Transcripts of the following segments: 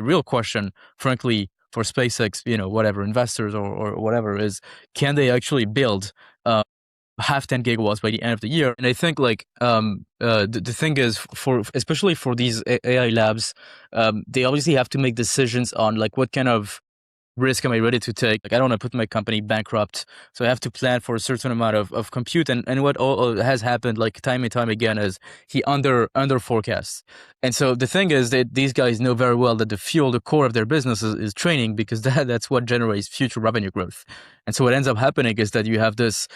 real question, frankly, for SpaceX, whatever investors or whatever is, can they actually build half 10 gigawatts by the end of the year? And I think the thing is, for especially for these AI labs, they obviously have to make decisions on like what kind of risk am I ready to take? Like, I don't want to put my company bankrupt, so I have to plan for a certain amount of compute. And what all has happened, like time and time again, is he under forecasts. And so the thing is that these guys know very well that the fuel, the core of their business is training, because that's what generates future revenue growth. And so what ends up happening is that you have this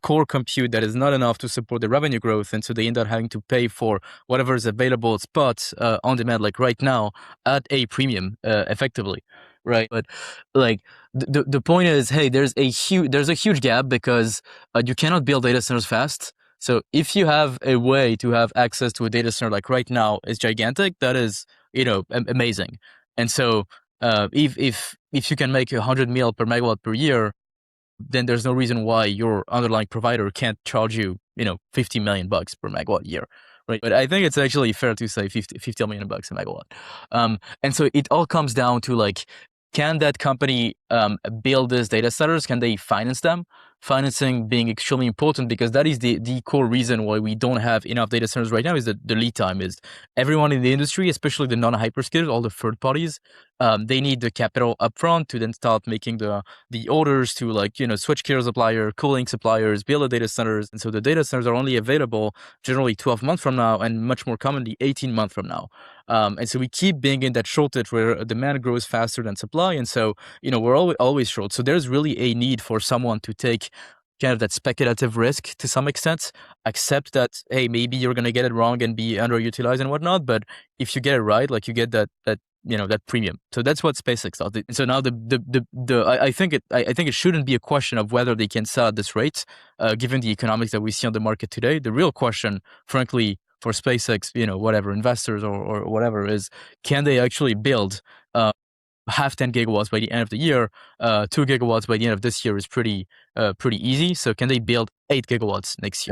core compute that is not enough to support the revenue growth, and so they end up having to pay for whatever is available spot on demand, like right now, at a premium, effectively. Right. But like the point is, hey, there's a huge gap because you cannot build data centers fast. So if you have a way to have access to a data center like right now is gigantic, that is, amazing. And so if you can make 100 mil per megawatt per year, then there's no reason why your underlying provider can't charge you, 50 million bucks per megawatt a year. Right. But I think it's actually fair to say 50 million bucks a megawatt. And so it all comes down to like, can that company build these data centers? Can they finance them? Financing being extremely important, because that is the core reason why we don't have enough data centers right now, is that the lead time is everyone in the industry, especially the non-hyperscalers, all the third parties, they need the capital upfront to then start making the orders to switchgear supplier, cooling suppliers, build the data centers. And so the data centers are only available generally 12 months from now, and much more commonly 18 months from now. And so we keep being in that shortage where demand grows faster than supply. And so, we're always short. So there's really a need for someone to take kind of that speculative risk to some extent, accept that, hey, maybe you're going to get it wrong and be underutilized and whatnot. But if you get it right, like you get that premium. So that's what SpaceX does. And so now I think it shouldn't be a question of whether they can sell at this rate, given the economics that we see on the market today. The real question, frankly, for SpaceX, whatever investors or whatever is, can they actually build half 10 gigawatts by the end of the year? 2 gigawatts by the end of this year is pretty easy. So can they build 8 gigawatts next year?